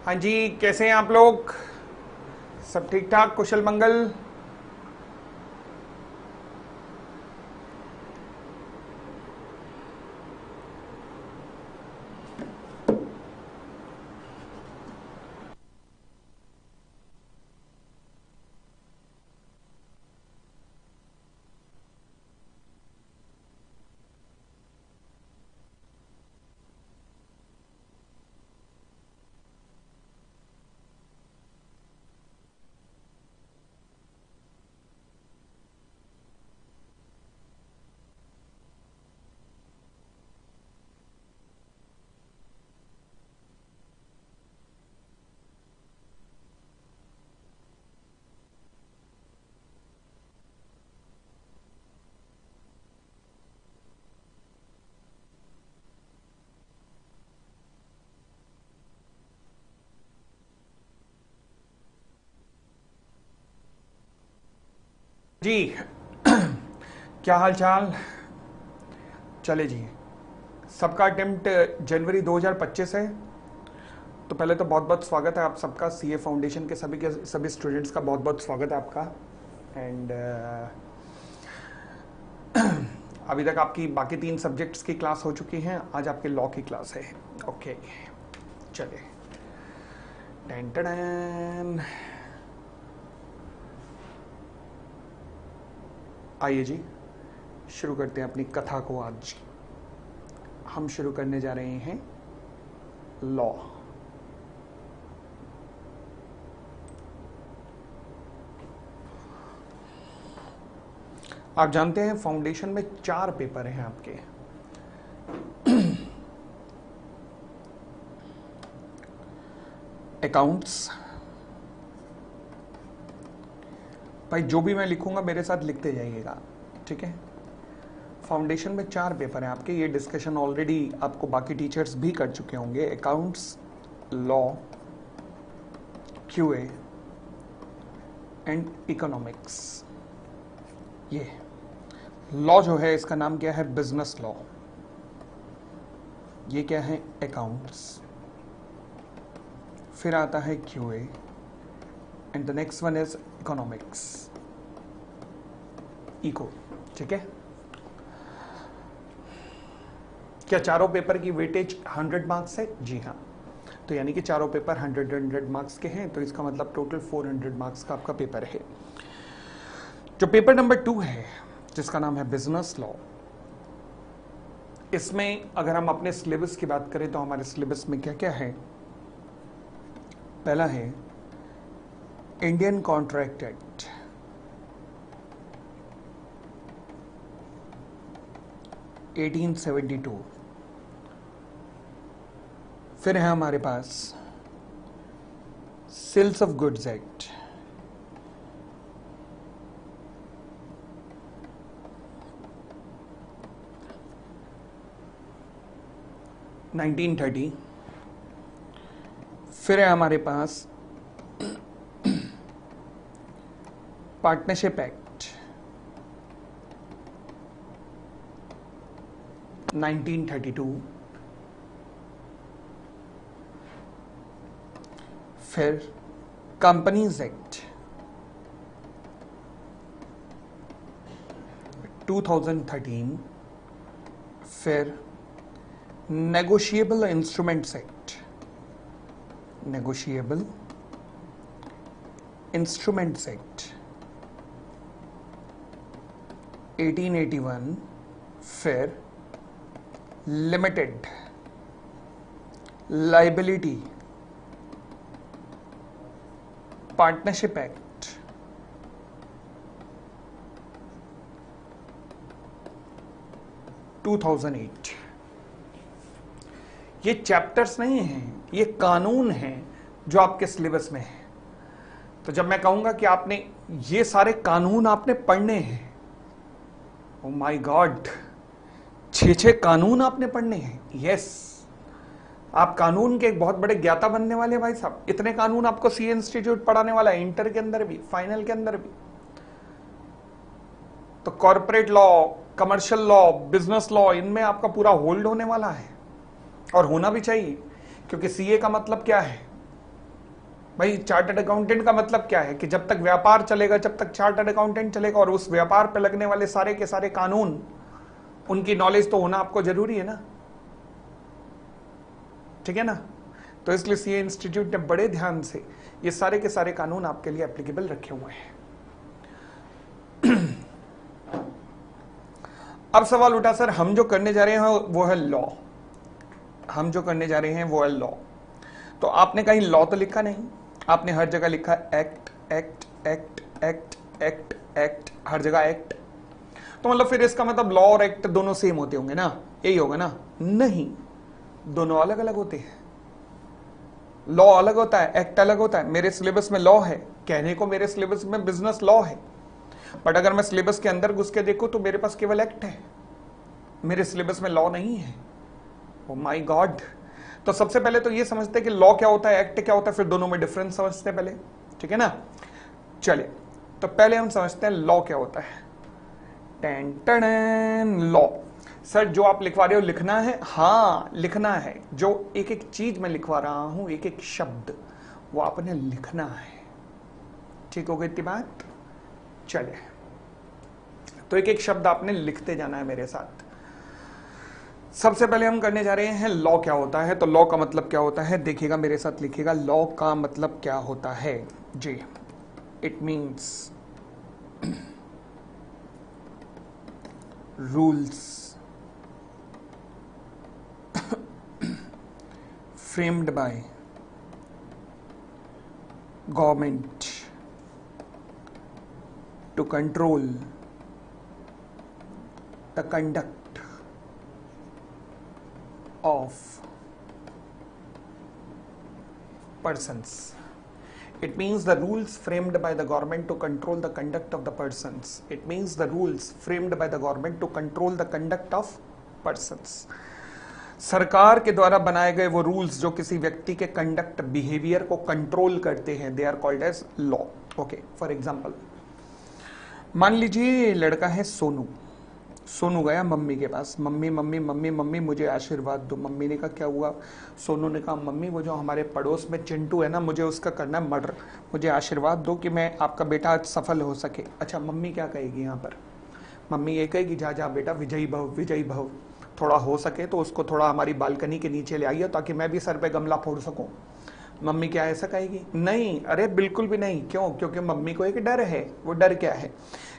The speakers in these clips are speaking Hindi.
हाँ जी, कैसे हैं आप लोग? सब ठीक ठाक, कुशल मंगल? जी। क्या हाल चाल? चले जी। सबका अटेम्प्ट जनवरी 2025 है। तो पहले तो बहुत बहुत स्वागत है आप सबका। सीए फाउंडेशन के सभी स्टूडेंट्स का बहुत बहुत स्वागत है आपका। एंड अभी तक आपकी बाकी 3 सब्जेक्ट्स की क्लास हो चुकी हैं। आज आपके लॉ की क्लास है। ओके, चलिए। टन टन। आइए जी, शुरू करते हैं अपनी कथा को। आज हम शुरू करने जा रहे हैं लॉ। आप जानते हैं फाउंडेशन में 4 पेपर हैं आपके। अकाउंट्स, भाई जो भी मैं लिखूंगा मेरे साथ लिखते जाइएगा, ठीक है? फाउंडेशन में 4 पेपर हैं आपके। ये डिस्कशन ऑलरेडी आपको बाकी टीचर्स भी कर चुके होंगे। Accounts, law, QA and economics. ये लॉ जो है इसका नाम क्या है? Business law. ये क्या है? अकाउंट्स। फिर आता है QA and the next one is economics, eco, ठीक है? क्या चारों पेपर की वेटेज 100 मार्क्स है? जी हाँ। तो यानी कि चारों पेपर 100 मार्क्स के हैं, तो इसका मतलब टोटल 400 मार्क्स का आपका पेपर है। जो पेपर नंबर 2 है जिसका नाम है बिजनेस लॉ, इसमें अगर हम अपने सिलेबस की बात करें तो हमारे सिलेबस में क्या क्या है? पहला है इंडियन कॉन्ट्रैक्ट एक्ट, (1872). फिर है हमारे पास सेल्स ऑफ गुड्स एक्ट, (1930). फिर है हमारे पास पार्टनरशिप एक्ट, 1932। फिर कंपनीज एक्ट, 2013। फिर negotiable instruments act, negotiable instruments act, 1881। फिर लिमिटेड लाइबिलिटी पार्टनरशिप एक्ट, 2008। ये चैप्टर्स नहीं हैं, ये कानून हैं जो आपके सिलेबस में है। तो जब मैं कहूंगा कि आपने ये सारे कानून आपने पढ़ने हैं, ओ माय गॉड, 6 कानून आपने पढ़ने हैं। यस, आप कानून के एक बहुत बड़े ज्ञाता बनने वाले हैं भाई साहब। इतने कानून आपको सीए इंस्टीट्यूट पढ़ाने वाला है, इंटर के अंदर भी, फाइनल के अंदर भी। तो corporate law, commercial law, business law, इनमें आपका पूरा होल्ड होने वाला है, और होना भी चाहिए, क्योंकि सीए का मतलब क्या है? भाई चार्टर्ड अकाउंटेंट का मतलब क्या है कि जब तक व्यापार चलेगा जब तक चार्टर्ड अकाउंटेंट चलेगा, और उस व्यापार पे लगने वाले सारे के सारे कानून, उनकी नॉलेज तो होना आपको जरूरी है ना, ठीक है ना। तो इसलिए सीए इंस्टीट्यूट ने बड़े ध्यान से ये सारे के सारे कानून आपके लिए एप्लीकेबल रखे हुए हैं। अब सवाल उठा सर हम जो करने जा रहे हैं वो है लॉ, हम जो करने जा रहे हैं वो है लॉ। तो आपने कहीं लॉ तो लिखा नहीं, आपने हर जगह लिखा act act act act act act, हर जगह एक्ट। तो मतलब फिर इसका मतलब लॉ और एक्ट दोनों सेम होते होंगे ना, यही होगा ना? नहीं, दोनों अलग अलग होते हैं। लॉ अलग होता है, एक्ट अलग होता है। मेरे सिलेबस में लॉ है, कहने को मेरे सिलेबस में बिजनेस लॉ है, बट अगर मैं सिलेबस के अंदर घुस के देखूं तो मेरे पास केवल एक्ट है, मेरे सिलेबस में लॉ नहीं है। Oh my God. तो सबसे पहले तो ये समझते हैं कि लॉ क्या होता है, एक्ट क्या होता है, फिर दोनों में डिफरेंस समझते हैं पहले, ठीक है ना। चलिए, तो पहले हम समझते हैं लॉ क्या होता है। Ten ten law. सर जो आप लिखवा रहे हो लिखना है? हाँ लिखना है, जो एक एक चीज मैं लिखवा रहा हूं, एक एक शब्द, वो आपने लिखना है। ठीक हो गई इतनी बात? चलिए, तो एक एक शब्द आपने लिखते जाना है मेरे साथ। सबसे पहले हम करने जा रहे हैं लॉ क्या होता है। तो लॉ का मतलब क्या होता है, देखिएगा मेरे साथ लिखिएगा, लॉ का मतलब क्या होता है जी। It means rules framed by government to control the conduct of persons. It means the rules framed by the government to control the conduct of the persons. It means the rules framed by the government to control the conduct of persons. सरकार के द्वारा बनाए गए वो रूल्स जो किसी व्यक्ति के कंडक्ट बिहेवियर को कंट्रोल करते हैं, they are called as law. Okay, for example मान लीजिए लड़का है सोनू। सोनू गया मम्मी के पास, मम्मी मम्मी मम्मी मम्मी मुझे आशीर्वाद दो। मम्मी ने कहा क्या हुआ? सोनू ने कहा मम्मी वो जो हमारे पड़ोस में चिंटू है ना, मुझे उसका करना है मर्डर, मुझे आशीर्वाद दो कि मैं आपका बेटा आज सफल हो सके। अच्छा मम्मी क्या कहेगी यहाँ पर? मम्मी ये कहेगी जा जा बेटा विजयी भव विजयी भव, थोड़ा हो सके तो उसको थोड़ा हमारी बालकनी के नीचे ले आइए ताकि मैं भी सर पे गमला फोड़ सकूं। मम्मी क्या ऐसा कहेगी? नहीं, अरे बिल्कुल भी नहीं। क्यों? क्योंकि मम्मी को एक डर है। वो डर क्या है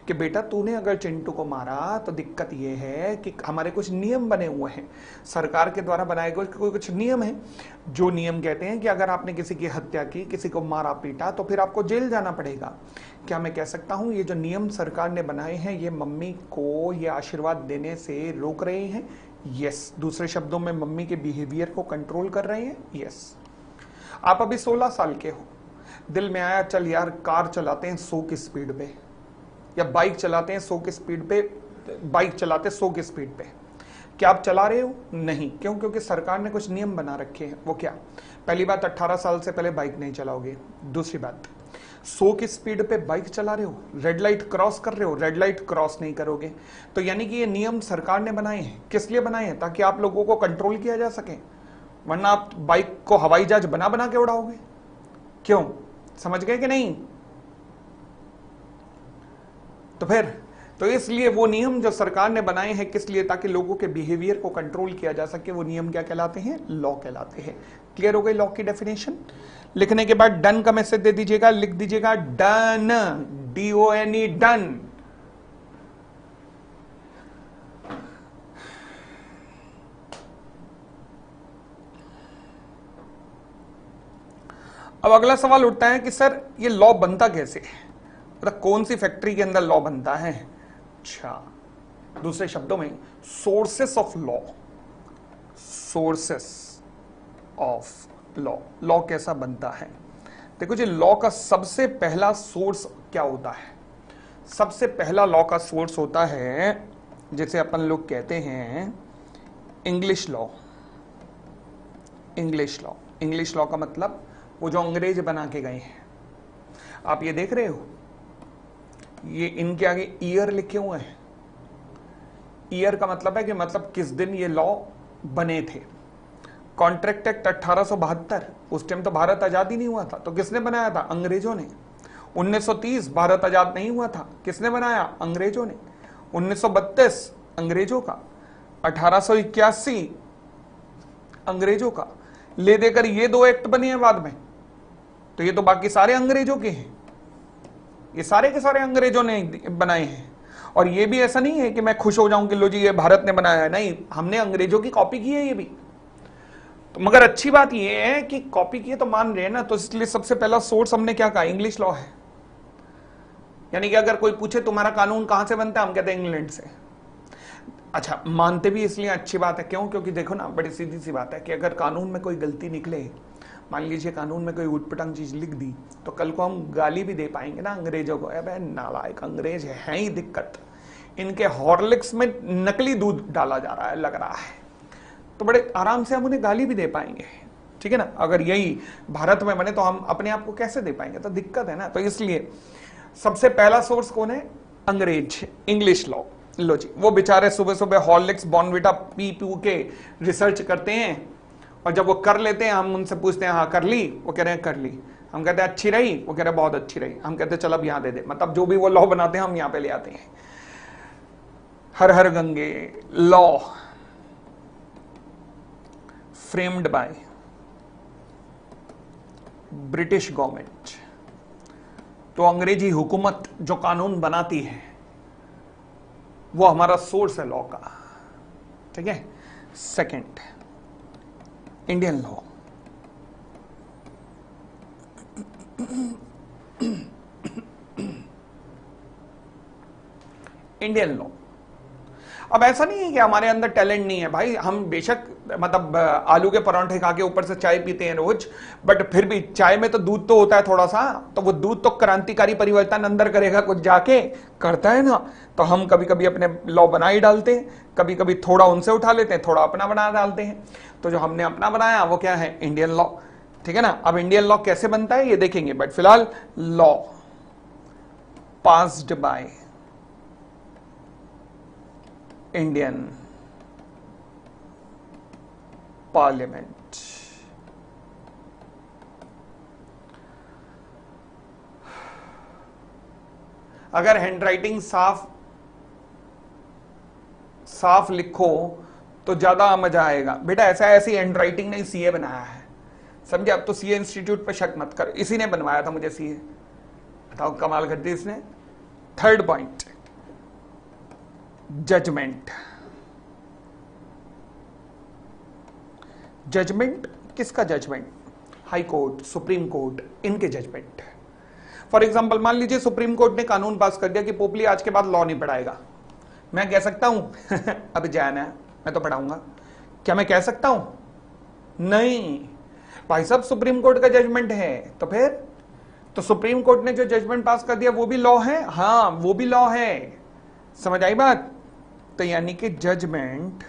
कि बेटा तूने अगर चिंटू को मारा तो दिक्कत ये है कि हमारे कुछ नियम बने हुए हैं, सरकार के द्वारा बनाए गए कुछ नियम हैं, जो नियम कहते हैं कि अगर आपने किसी की हत्या की, किसी को मारा पीटा, तो फिर आपको जेल जाना पड़ेगा। क्या मैं कह सकता हूं ये जो नियम सरकार ने बनाए हैं ये मम्मी को ये आशीर्वाद देने से रोक रहे हैं? यस। दूसरे शब्दों में मम्मी के बिहेवियर को कंट्रोल कर रहे हैं? यस। आप अभी 16 साल के हो, दिल में आया चल यार कार चलाते हैं 100 की स्पीड पे, या बाइक चलाते हैं 100 की स्पीड पे, बाइक चलाते 100 की स्पीड पे। क्या आप चला रहे हो? नहीं। क्यों? क्योंकि सरकार ने कुछ नियम बना रखे हैं। वो क्या? पहली बात 18 साल से पहले बाइक नहीं चलाओगे। दूसरी बात 100 की स्पीड पे बाइक चला रहे हो, रेड लाइट क्रॉस कर रहे हो, रेड लाइट क्रॉस नहीं करोगे। तो यानी कि ये नियम सरकार ने बनाए हैं। किस लिए बनाए हैं? ताकि आप लोगों को कंट्रोल किया जा सके, वरना आप बाइक को हवाई जहाज बना बना के उड़ाओगे। क्यों? समझ गए कि नहीं? तो फिर तो इसलिए वो नियम जो सरकार ने बनाए हैं किस लिए? ताकि लोगों के बिहेवियर को कंट्रोल किया जा सके। वो नियम क्या कहलाते हैं? लॉ कहलाते हैं। क्लियर हो गई लॉ की डेफिनेशन? लिखने के बाद डन का मैसेज दे दीजिएगा, लिख दीजिएगा डन, DONE डन। अब अगला सवाल उठता है कि सर ये लॉ बनता कैसे है, मतलब कौन सी फैक्ट्री के अंदर लॉ बनता है? अच्छा, दूसरे शब्दों में sources of law, sources of law, law कैसा बनता है? देखो जी, लॉ का सबसे पहला सोर्स क्या होता है? सबसे पहला लॉ का सोर्स होता है जिसे अपन लोग कहते हैं English law. English law, English law का मतलब वो जो अंग्रेज बना के गए हैं। आप ये देख रहे हो, ये इनके आगे ईयर लिखे हुए हैं। ईयर का मतलब है कि मतलब किस दिन ये लॉ बने थे। कॉन्ट्रैक्ट एक्ट 1872, उस टाइम तो भारत आजाद ही नहीं हुआ था, तो किसने बनाया था? अंग्रेजों ने। 1930 भारत आजाद नहीं हुआ था, किसने बनाया? अंग्रेजों ने। 1932 अंग्रेजों का। 1881 अंग्रेजों का। ले देकर ये 2 एक्ट बने हैं बाद में, तो ये तो बाकी सारे अंग्रेजों के हैं, ये सारे के सारे अंग्रेजों ने बनाए हैं। और ये भी ऐसा नहीं है कि मैं खुश हो जाऊं कि लो जी ये भारत ने बनाया है, नहीं, हमने अंग्रेजों की कॉपी की है ये भी। तो मगर अच्छी बात ये है कि कॉपी की तो मान रहे हैं ना, तो इसलिए सबसे पहला सोर्स हमने क्या कहा? इंग्लिश लॉ है। यानी कि अगर कोई पूछे तुम्हारा कानून कहां से बनता है, हम कहते हैं इंग्लैंड से। अच्छा, मानते भी इसलिए अच्छी बात है, क्यों? क्योंकि देखो ना, बड़ी सीधी सी बात है कि अगर कानून में कोई गलती निकले, मान लीजिए कानून में कोई उटपटांग चीज लिख दी, तो कल को हम गाली भी दे पाएंगे ना अंग्रेजों को, अबे नालायक अंग्रेज है ही दिक्कत, इनके हॉर्लिक्स में नकली दूध डाला जा रहा है लग रहा है, तो बड़े आराम से हम उन्हें गाली भी दे पाएंगे, ठीक है ना। अगर यही भारत में बने तो हम अपने आप को कैसे दे पाएंगे? तो दिक्कत है ना। तो इसलिए सबसे पहला सोर्स कौन है? अंग्रेज, इंग्लिश लॉ। लो जी, वो बेचारे सुबह सुबह हॉर्लिक्स बॉर्नविटा पी पी के रिसर्च करते हैं, और जब वो कर लेते हैं हम उनसे पूछते हैं हाँ कर ली, वो कह रहे हैं कर ली। हम कहते हैं अच्छी रही, वो कह रहे हैं बहुत अच्छी रही। हम कहते हैं चल अब यहां दे दे, मतलब जो भी वो लॉ बनाते हैं हम यहां पे ले आते हैं। हर हर गंगे law framed by British government. तो अंग्रेजी हुकूमत जो कानून बनाती है वो हमारा सोर्स है लॉ का, ठीक है। Second, Indian law. Indian law. अब ऐसा नहीं है कि हमारे अंदर टैलेंट नहीं है भाई, हम बेशक मतलब आलू के परांठे खा के ऊपर से चाय पीते हैं रोज, बट फिर भी चाय में तो दूध तो होता है थोड़ा सा, तो वो दूध तो क्रांतिकारी परिवर्तन अंदर करेगा, कुछ जाके करता है ना। तो हम कभी कभी अपने लॉ बना ही डालते हैं, कभी कभी थोड़ा उनसे उठा लेते हैं, थोड़ा अपना बना डालते हैं। तो जो हमने अपना बनाया वो क्या है? इंडियन लॉ, ठीक है ना। अब इंडियन लॉ कैसे बनता है ये देखेंगे, बट फिलहाल law passed by Indian parliament. अगर हैंडराइटिंग साफ साफ लिखो तो ज्यादा मजा आएगा बेटा। ऐसा ऐसी हैंडराइटिंग नहीं सीए बनाया है, समझे। अब तो सीए इंस्टीट्यूट पे शक मत कर, इसी ने बनवाया था मुझे सीए। बताओ कमाल कर दी इसने। Third point, judgment. जजमेंट किसका? Judgment high court, supreme court, इनके जजमेंट। फॉर एग्जांपल मान लीजिए सुप्रीम कोर्ट ने कानून पास कर दिया कि पोपली आज के बाद लॉ नहीं पढ़ाएगा। मैं कह सकता हूं अब जाना है मैं तो पढ़ाऊंगा, क्या मैं कह सकता हूं? नहीं भाई साहब, सुप्रीम कोर्ट का जजमेंट है। तो फिर तो सुप्रीम कोर्ट ने जो जजमेंट पास कर दिया वो भी लॉ है। हाँ वो भी लॉ है, समझ आई बात। तो यानी कि judgment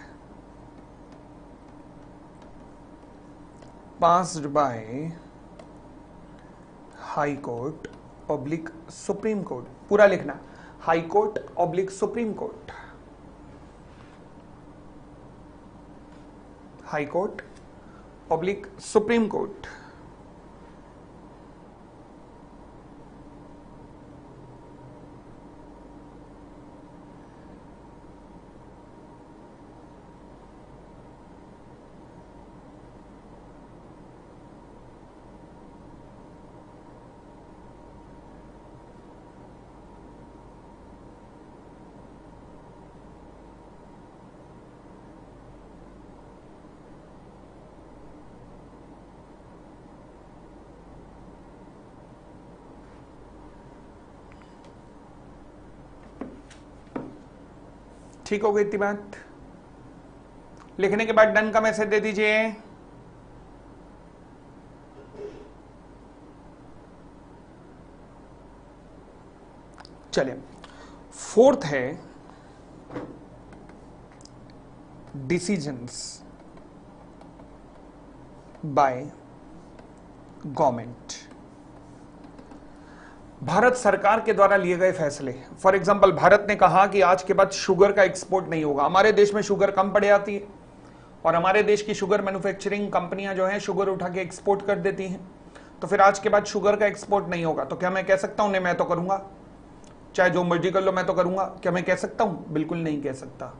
passed by high court oblique supreme court, पूरा लिखना, high court oblique supreme court, high court oblique supreme court. ठीक हो गई इतनी बात। लिखने के बाद डन का मैसेज दे दीजिए। चलिए, फोर्थ है डिसीजंस बाय गवर्नमेंट। भारत सरकार के द्वारा लिए गए फैसले। फॉर एग्जांपल भारत ने कहा कि आज के बाद शुगर का एक्सपोर्ट नहीं होगा, हमारे देश में शुगर कम पड़ जाती है, और हमारे देश की शुगर मैन्युफैक्चरिंग कंपनियां जो हैं शुगर उठा के एक्सपोर्ट कर देती हैं, तो फिर आज के बाद शुगर का एक्सपोर्ट नहीं होगा। तो क्या मैं कह सकता हूं नहीं मैं तो करूंगा, चाहे जो मर्जी कर लो मैं तो करूंगा? क्या मैं कह सकता हूं? बिल्कुल नहीं कह सकता।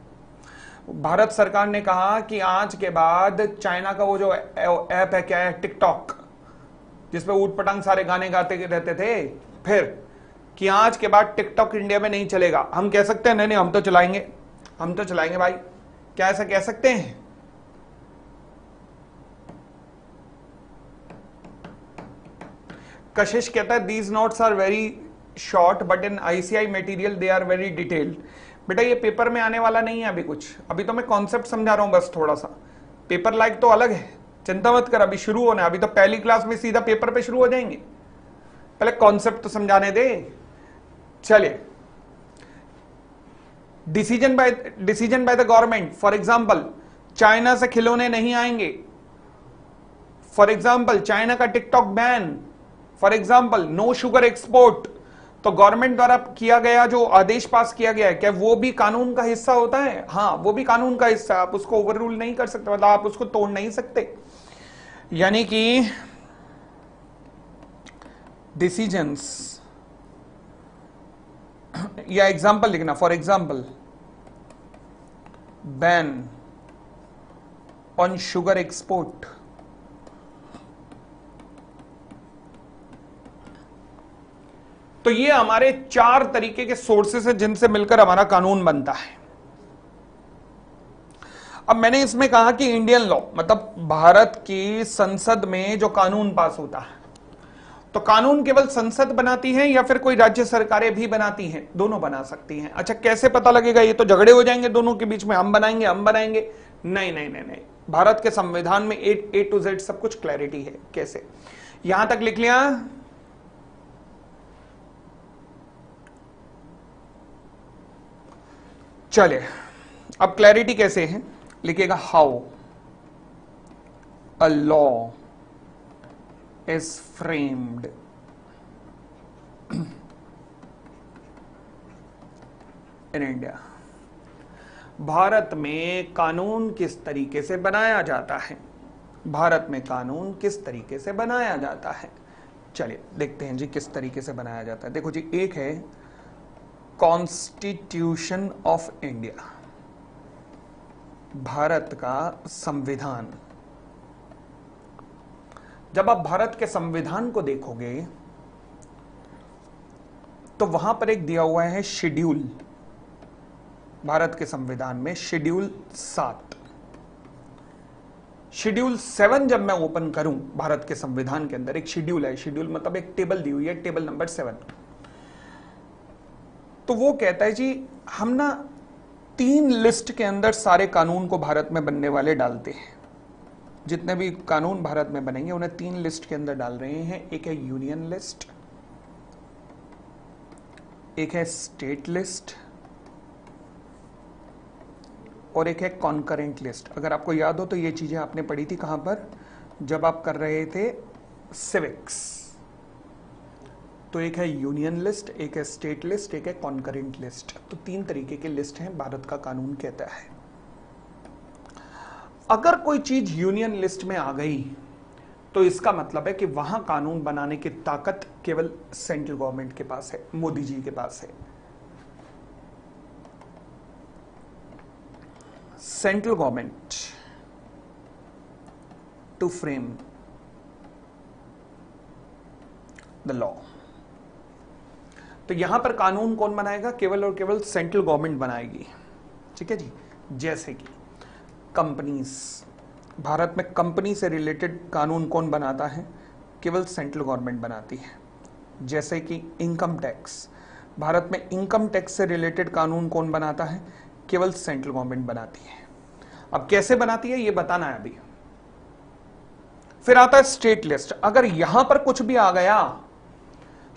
भारत सरकार ने कहा कि आज के बाद चाइना का वो जो ऐप है, क्या है, टिकटॉक, जिसपे ऊट पटांग सारे गाने गाते रहते थे, फिर कि आज के बाद टिकटॉक इंडिया में नहीं चलेगा। हम कह सकते हैं नहीं नहीं हम तो चलाएंगे, हम तो चलाएंगे भाई। क्या ऐसा कह सकते हैं? कशिश कहता है these notes are very short but in ICI material they are very detailed. बेटा ये पेपर में आने वाला नहीं है अभी कुछ, अभी तो मैं कॉन्सेप्ट समझा रहा हूं बस थोड़ा सा। पेपर लाइक तो अलग है, चिंता मत कर, अभी शुरू होना है, अभी तो पहली क्लास में सीधा पेपर पे शुरू हो जाएंगे, पहले कॉन्सेप्ट तो समझाने दे। चलिए, decision by the government, for example China से खिलौने नहीं आएंगे, फॉर एग्जांपल चाइना का TikTok ban, for example no sugar export. तो गवर्नमेंट द्वारा किया गया जो आदेश पास किया गया है, क्या वो भी कानून का हिस्सा होता है? हाँ, वो भी कानून का हिस्सा, आप उसको ओवर रूल नहीं कर सकते, मतलब आप उसको तोड़ नहीं सकते। यानी कि डिसीजंस या एग्जांपल लिखना, for example ban on sugar export. तो ये हमारे 4 तरीके के सोर्सेस हैं जिनसे मिलकर हमारा कानून बनता है। अब मैंने इसमें कहा कि इंडियन लॉ, मतलब भारत की संसद में जो कानून पास होता है, तो कानून केवल संसद बनाती है या फिर कोई राज्य सरकारें भी बनाती हैं? दोनों बना सकती हैं। अच्छा, कैसे पता लगेगा? ये तो झगड़े हो जाएंगे दोनों के बीच में, हम बनाएंगे हम बनाएंगे। नहीं नहीं नहीं नहीं, भारत के संविधान में ए टू जेड सब कुछ क्लैरिटी है। कैसे? यहां तक लिख लिया? चलिए, अब क्लैरिटी कैसे है लिखेगा, how a law is framed in India. Bharat में कानून किस तरीके से बनाया जाता है, भारत में कानून किस तरीके से बनाया जाता है। चलिए देखते हैं जी किस तरीके से बनाया जाता है। देखो जी, एक है कॉन्स्टिट्यूशन ऑफ इंडिया, भारत का संविधान। जब आप भारत के संविधान को देखोगे तो वहां पर एक दिया हुआ है शेड्यूल, भारत के संविधान में शेड्यूल 7। शेड्यूल 7 जब मैं ओपन करूं, भारत के संविधान के अंदर एक शेड्यूल है, शेड्यूल मतलब एक टेबल दी हुई है, टेबल नंबर 7। तो वो कहता है जी हम ना 3 लिस्ट के अंदर सारे कानून को भारत में बनने वाले डालते हैं। जितने भी कानून भारत में बनेंगे उन्हें 3 लिस्ट के अंदर डाल रहे हैं। एक है यूनियन लिस्ट, एक है स्टेट लिस्ट और एक है कॉन्करेंट लिस्ट। अगर आपको याद हो तो ये चीजें आपने पढ़ी थी कहां पर, जब आप कर रहे थे सिविक्स। तो एक है यूनियन लिस्ट, एक है स्टेट लिस्ट, एक है कॉन्करेंट लिस्ट। तो 3 तरीके की लिस्ट है, भारत का कानून कहता है। अगर कोई चीज यूनियन लिस्ट में आ गई तो इसका मतलब है कि वहां कानून बनाने की ताकत केवल सेंट्रल गवर्नमेंट के पास है, मोदी जी के पास है। Central government to frame the law. तो यहां पर कानून कौन बनाएगा? केवल और केवल सेंट्रल गवर्नमेंट बनाएगी। ठीक है जी। जैसे कि कंपनीज, भारत में कंपनी से रिलेटेड कानून कौन बनाता है? केवल सेंट्रल गवर्नमेंट बनाती है। जैसे कि इनकम टैक्स, भारत में इनकम टैक्स से रिलेटेड कानून कौन बनाता है? केवल सेंट्रल गवर्नमेंट बनाती है। अब कैसे बनाती है ये बताना है अभी। फिर आता है स्टेट लिस्ट। अगर यहां पर कुछ भी आ गया,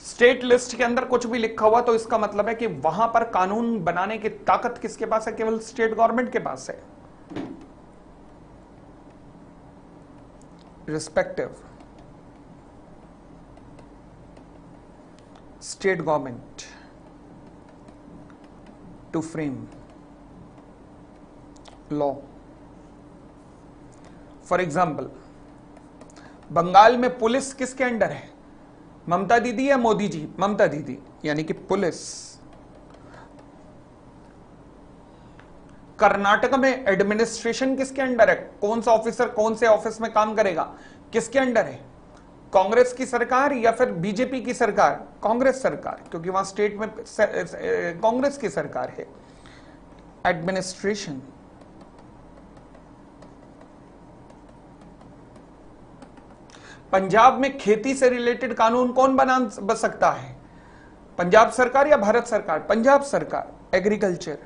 स्टेट लिस्ट के अंदर कुछ भी लिखा हुआ, तो इसका मतलब है कि वहां पर कानून बनाने की ताकत किसके पास है? केवल स्टेट गवर्नमेंट के पास है। Respective state government to frame law for example, Bengal में पुलिस किसके अंडर है? ममता दीदी या मोदी जी? ममता दीदी, यानी कि पुलिस। कर्नाटक में एडमिनिस्ट्रेशन किसके अंडर है? कौन सा ऑफिसर कौन से ऑफिस में काम करेगा, किसके अंडर है? कांग्रेस की सरकार या फिर बीजेपी की सरकार? कांग्रेस सरकार, क्योंकि वहां स्टेट में कांग्रेस की सरकार है। एडमिनिस्ट्रेशन। पंजाब में खेती से रिलेटेड कानून कौन बना सकता है? पंजाब सरकार या भारत सरकार? पंजाब सरकार। एग्रीकल्चर।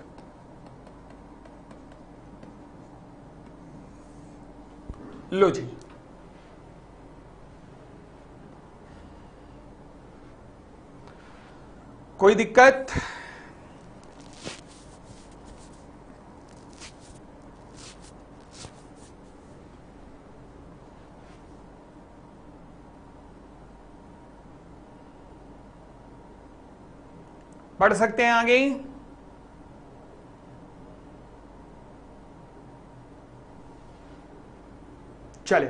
लो जी, कोई दिक्कत? पढ़ सकते हैं आगे? चले,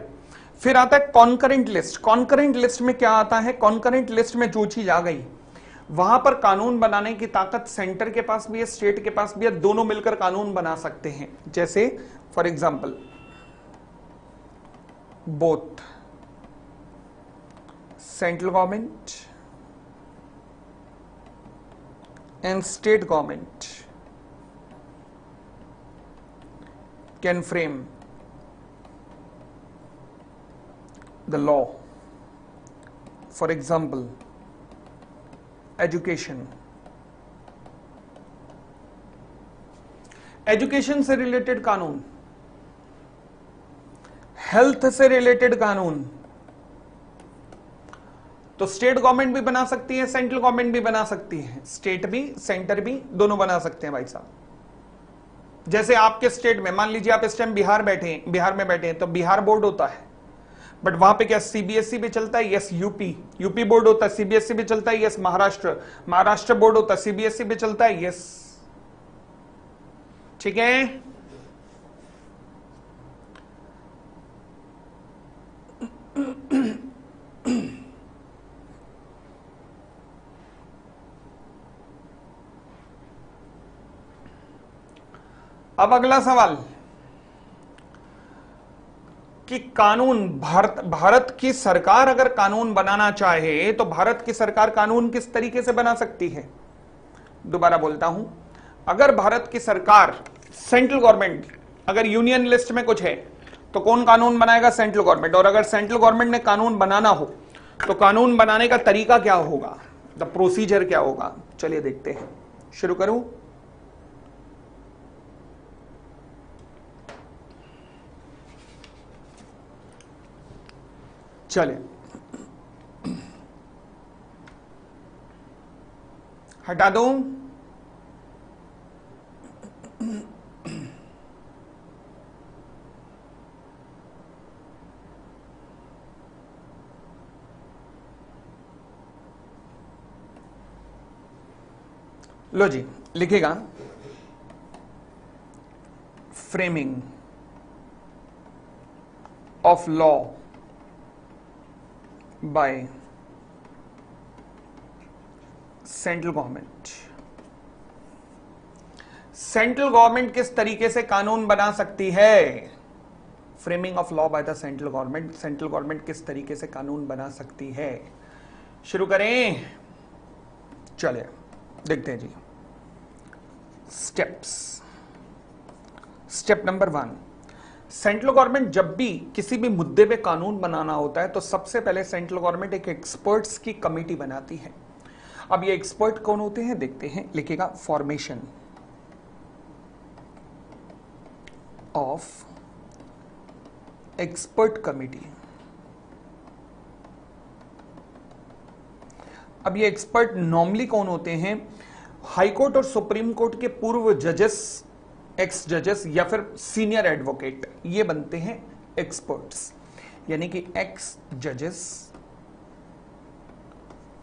फिर आता है कॉन्करेंट लिस्ट। कॉन्करेंट लिस्ट में क्या आता है? कॉन्करेंट लिस्ट में जो चीज आ गई, वहां पर कानून बनाने की ताकत सेंटर के पास भी है, स्टेट के पास भी है, दोनों मिलकर कानून बना सकते हैं। जैसे for example, both central government and state government can frame the law. For example, education. Education से रिलेटेड कानून, हेल्थ से रिलेटेड कानून, तो स्टेट गवर्नमेंट भी बना सकती है, सेंट्रल गवर्नमेंट भी बना सकती है, स्टेट भी सेंटर भी दोनों बना सकते हैं भाई साहब। जैसे आपके स्टेट में, मान लीजिए आप इस टाइम बिहार में बैठे हैं, तो बिहार बोर्ड होता है, बट वहां पे क्या सीबीएसई भी चलता है? यस। यूपी बोर्ड होता है, सीबीएसई भी चलता है। यस। महाराष्ट्र बोर्ड होता है, सीबीएसई भी चलता है। यस, ठीक है। अब अगला सवाल कि कानून, भारत की सरकार अगर कानून बनाना चाहे तो भारत की सरकार कानून किस तरीके से बना सकती है? दोबारा बोलता हूं, अगर भारत की सरकार, सेंट्रल गवर्नमेंट, अगर यूनियन लिस्ट में कुछ है तो कौन कानून बनाएगा? Central government. और अगर सेंट्रल गवर्नमेंट ने कानून बनाना हो तो कानून बनाने का तरीका क्या होगा, द प्रोसीजर क्या होगा? चलिए देखते हैं। शुरू करूं? चले, हटा दूं? लो जी, लिखेगा framing of law by central government. Central government किस तरीके से कानून बना सकती है? Framing of law by the central government. Central government किस तरीके से कानून बना सकती है? शुरू करें? चले देखते हैं जी। Steps. Step number 1, central government जब भी किसी भी मुद्दे पे कानून बनाना होता है तो सबसे पहले सेंट्रल गवर्नमेंट एक एक्सपर्ट्स की कमेटी बनाती है। अब ये एक्सपर्ट कौन होते हैं देखते हैं। लिखेगा फॉर्मेशन ऑफ एक्सपर्ट कमेटी। अब ये एक्सपर्ट नॉर्मली कौन होते हैं? हाई कोर्ट और सुप्रीम कोर्ट के पूर्व जजेस, एक्स जजेस या फिर सीनियर एडवोकेट, ये बनते हैं एक्सपर्ट्स। यानी कि एक्स जजेस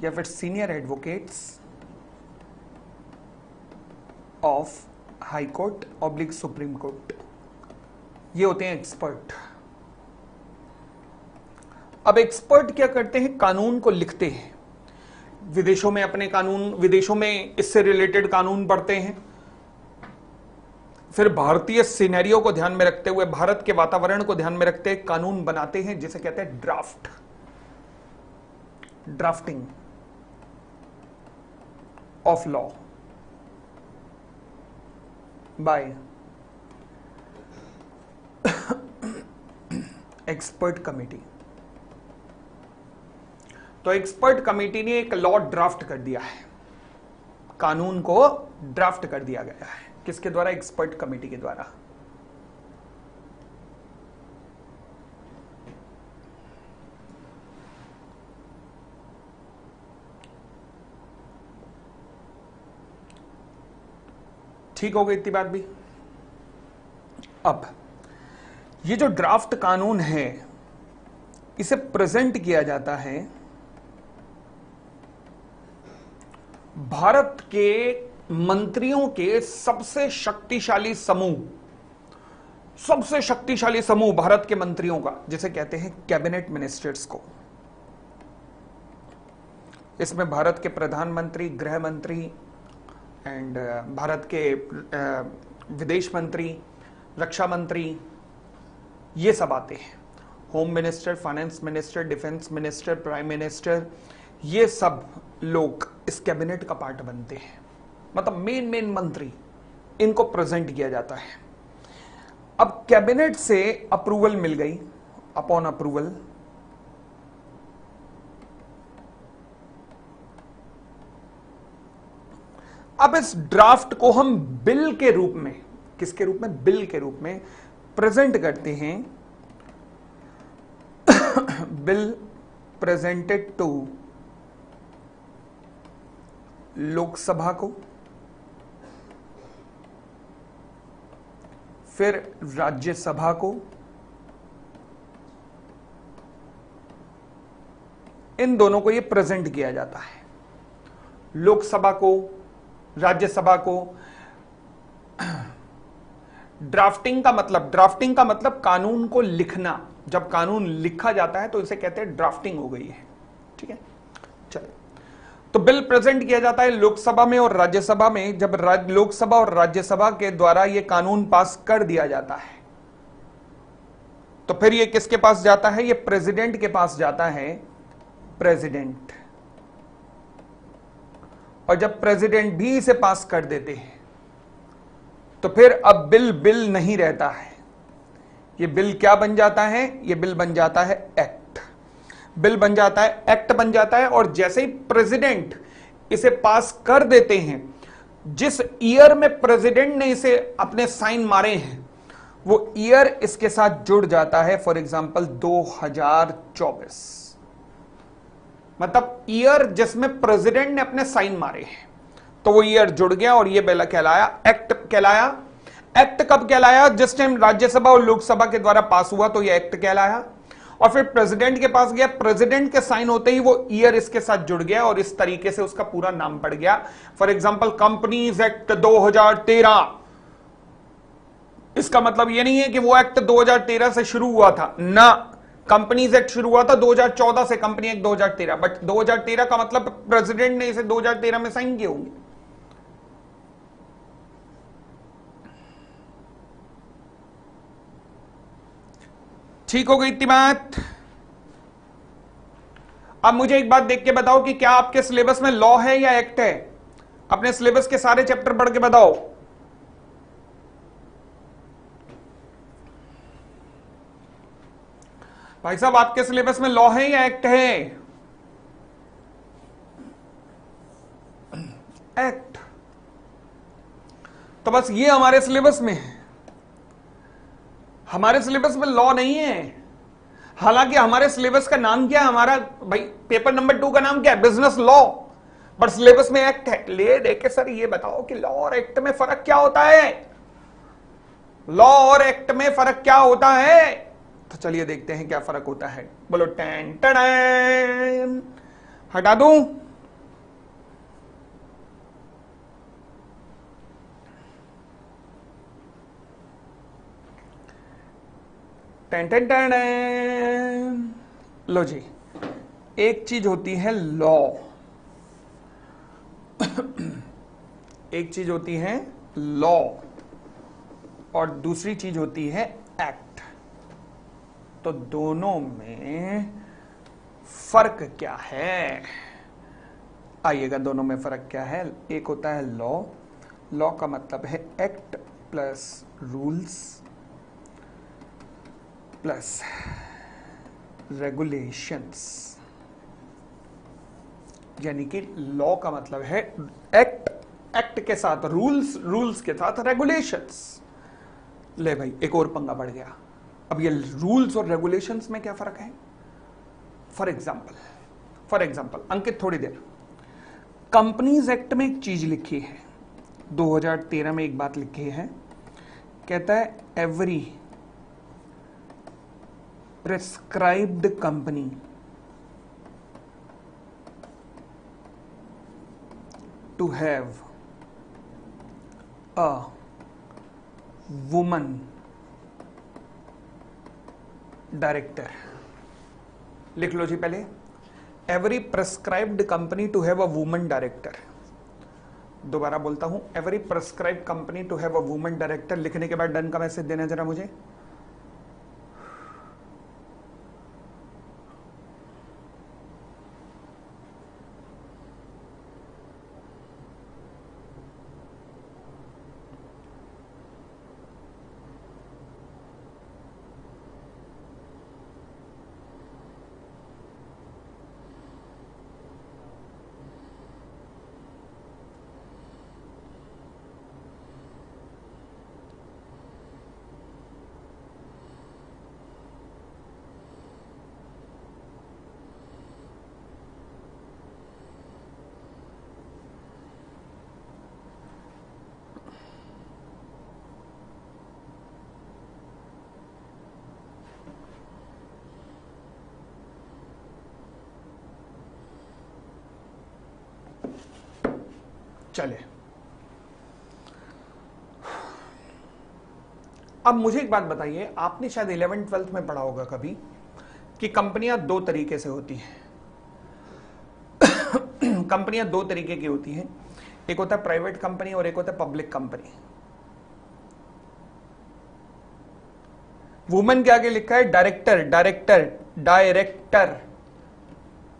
या फिर senior advocates of high court oblique supreme court, ये होते हैं एक्सपर्ट। अब एक्सपर्ट क्या करते हैं, कानून को लिखते हैं, विदेशों में अपने कानून, विदेशों में इससे रिलेटेड कानून पढ़ते हैं, फिर भारतीय सिनेरियो को ध्यान में रखते हुए, भारत के वातावरण को ध्यान में रखते हुए कानून बनाते हैं, जिसे कहते हैं draft, drafting of law by expert committee. तो एक्सपर्ट कमेटी ने एक लॉ ड्राफ्ट कर दिया है, कानून को ड्राफ्ट कर दिया गया है, किसके द्वारा, एक्सपर्ट कमेटी के द्वारा। ठीक हो गई इतनी बात भी। अब ये जो ड्राफ्ट कानून है, इसे प्रेजेंट किया जाता है भारत के मंत्रियों के सबसे शक्तिशाली समूह, सबसे शक्तिशाली समूह भारत के मंत्रियों का, जिसे कहते हैं कैबिनेट मिनिस्टर्स को। इसमें भारत के प्रधानमंत्री, गृह मंत्री एंड भारत के विदेश मंत्री, रक्षा मंत्री, ये सब आते हैं। Home minister, finance minister, defence minister, prime minister, ये सब लोग इस कैबिनेट का पार्ट बनते हैं, मतलब मेन मंत्री, इनको प्रेजेंट किया जाता है। अब कैबिनेट से अप्रूवल मिल गई, अपॉन अप्रूवल अब इस ड्राफ्ट को हम बिल के रूप में, किसके रूप में, बिल के रूप में प्रेजेंट करते हैं। बिल प्रेजेंटेड टू लोकसभा को, फिर राज्यसभा को, इन दोनों को ये प्रेजेंट किया जाता है, लोकसभा को, राज्यसभा को। ड्राफ्टिंग का मतलब कानून को लिखना। जब कानून लिखा जाता है तो इसे कहते हैं ड्राफ्टिंग हो गई है, ठीक है। चलो, तो बिल प्रेजेंट किया जाता है लोकसभा में और राज्यसभा में। जब लोकसभा और राज्यसभा के द्वारा यह कानून पास कर दिया जाता है, तो फिर यह किसके पास जाता है, यह प्रेसिडेंट के पास जाता है, प्रेसिडेंट। और जब प्रेसिडेंट भी इसे पास कर देते हैं, तो फिर अब बिल नहीं रहता है। ये बिल क्या बन जाता है, ये बिल बन जाता है एक्ट। बिल बन जाता है, एक्ट बन जाता है। और जैसे ही प्रेसिडेंट इसे पास कर देते हैं, जिस ईयर में प्रेसिडेंट ने इसे अपने साइन मारे हैं, वो ईयर इसके साथ जुड़ जाता है। फॉर एग्जांपल 2024, मतलब ईयर जिसमें प्रेसिडेंट ने अपने साइन मारे हैं, तो वो ईयर जुड़ गया और ये बिल कहलाया, एक्ट कहलाया। एक्ट कब कहलाया, जिस टाइम राज्यसभा और लोकसभा के द्वारा पास हुआ, तो ये एक्ट कहलाया। और फिर प्रेसिडेंट के पास गया, प्रेसिडेंट के साइन होते ही वो ईयर इसके साथ जुड़ गया और इस तरीके से उसका पूरा नाम पड़ गया। For example companies act 2013। इसका मतलब ये नहीं है कि वो एक्ट 2013 से शुरू हुआ था ना, कंपनीज एक्ट शुरू हुआ था 2014 से, कंपनी एक्ट 2013, बट 2013 का मतलब प्रेसिडेंट ने इसे 2013 में साइन किए होंगे। ठीक हो गई इतनी बात। अब मुझे एक बात देख के बताओ कि क्या आपके सिलेबस में लॉ है या एक्ट है। अपने सिलेबस के सारे चैप्टर पढ़ के बताओ। भाई साहब, आपके सिलेबस में लॉ है या एक्ट है? एक्ट। तो बस ये हमारे सिलेबस में है। हमारे सिलेबस में लॉ नहीं है। हालांकि हमारे सिलेबस का नाम क्या है, हमारा भाई पेपर नंबर 2 का नाम क्या है, बिजनेस लॉ, बट सिलेबस में एक्ट है। ले देखे सर, ये बताओ कि लॉ और एक्ट में फर्क क्या होता है, लॉ और एक्ट में फर्क क्या होता है। तो चलिए देखते हैं क्या फर्क होता है। बोलो टैन टैन। हटा दूं? टैन टैन टैन। लो जी, एक चीज होती है लॉ, एक चीज होती है लॉ और दूसरी चीज होती है एक्ट। तो दोनों में फर्क क्या है? आइएगा, दोनों में फर्क क्या है। एक होता है लॉ, लॉ का मतलब है act plus rules plus regulations, यानी कि लॉ का मतलब है एक्ट, एक्ट के साथ रूल्स, रूल्स के साथ रेगुलेशंस। ले भाई, एक और पंगा बढ़ गया। अब ये रूल्स और रेगुलेशंस में क्या फर्क है? फॉर एग्जाम्पल अंकित, थोड़ी देर, कंपनीज एक्ट में एक चीज लिखी है, 2013 में एक बात लिखी है, कहता है every prescribed company to have a woman director. लिख लो जी पहले, every prescribed company to have a woman director. दोबारा बोलता हूं, every prescribed company to have a woman director. लिखने के बाद डन का मैसेज देना जरा मुझे। चले, अब मुझे एक बात बताइए, आपने शायद 11th-12th में पढ़ा होगा कभी कि कंपनियां दो तरीके से होती हैं। कंपनियां दो तरीके की होती हैं, एक होता है प्राइवेट कंपनी और एक होता है पब्लिक कंपनी। वुमेन के आगे लिखा है डायरेक्टर, डायरेक्टर, डायरेक्टर,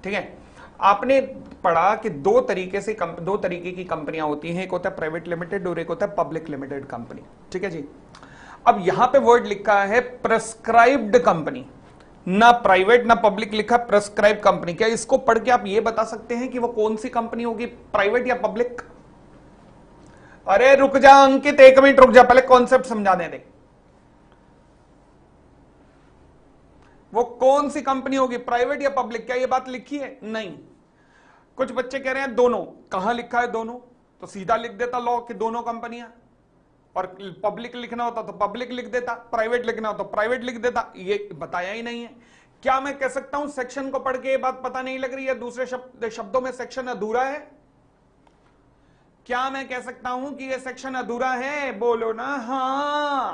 ठीक है। आपने पढ़ा कि दो तरीके की कंपनियां होती हैं, एक होता है प्राइवेट लिमिटेड और एक होता है पब्लिक लिमिटेड कंपनी, ठीक है जी। अब यहां पे वर्ड लिखा है प्रेस्क्राइब्ड कंपनी, ना प्राइवेट ना पब्लिक लिखा, प्रेस्क्राइब कंपनी। क्या इसको पढ़ के आप ये बता सकते हैं कि वो कौन सी कंपनी होगी, प्राइवेट या पब्लिक? अरे रुक जा अंकित, 1 मिनट रुक जा, पहले कॉन्सेप्ट समझाने दे। वो कौन सी कंपनी होगी, प्राइवेट या पब्लिक? क्या ये बात लिखी है? नहीं। कुछ बच्चे कह रहे हैं दोनों। कहां लिखा है दोनों? तो सीधा लिख देता लॉ कि दोनों कंपनियां, और पब्लिक लिखना होता तो पब्लिक लिख देता, प्राइवेट लिखना हो तो प्राइवेट लिख देता। ये बताया ही नहीं है। क्या मैं कह सकता हूं सेक्शन को पढ़ के ये बात पता नहीं लग रही है, दूसरे शब्दों में सेक्शन अधूरा है? क्या मैं कह सकता हूं कि ये सेक्शन अधूरा है? बोलो ना हां।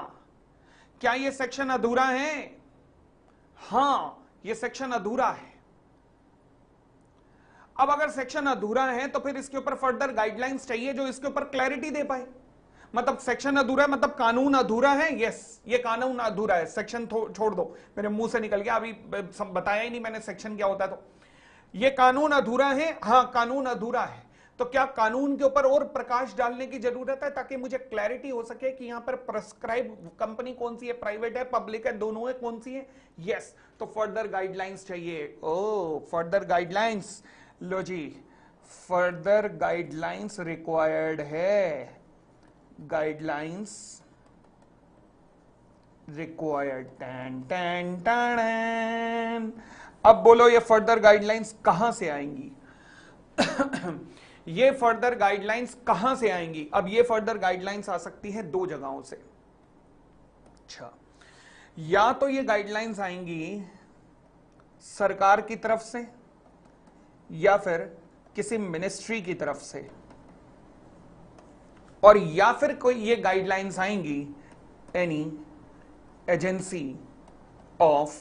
क्या ये सेक्शन अधूरा है? हां, ये सेक्शन अधूरा है। अब अगर सेक्शन अधूरा है तो फिर इसके ऊपर फर्दर गाइडलाइंस चाहिए जो इसके ऊपर क्लैरिटी दे पाए। मतलब सेक्शन अधूरा है मतलब कानून अधूरा है। यस, ये कानून अधूरा है, सेक्शन छोड़ दो, मेरे मुंह से निकल गया, अभी बताया ही नहीं मैंने सेक्शन क्या होता है। तो ये कानून अधूरा है, हां कानून अधूरा है। तो क्या कानून के ऊपर और प्रकाश डालने की जरूरत है ताकि मुझे क्लैरिटी हो सके कि यहां पर प्रेस्क्राइब कंपनी कौन सी है, प्राइवेट है, पब्लिक है, दोनों है, कौन सी है? यस। तो फर्दर गाइडलाइंस चाहिए। ओ फर्दर गाइडलाइंस, लो जी, फर्दर गाइडलाइंस रिक्वायर्ड है, गाइडलाइंस रिक्वायर्ड। टैन टैन टैन। अब बोलो ये फर्दर गाइडलाइंस कहां से आएंगी? ये फर्दर गाइडलाइंस कहां से आएंगी? अब ये फर्दर गाइडलाइंस आ सकती है दो जगहों से। अच्छा, या तो ये गाइडलाइंस आएंगी सरकार की तरफ से या फिर किसी मिनिस्ट्री की तरफ से, और या फिर कोई ये गाइडलाइंस आएंगी एनी एजेंसी ऑफ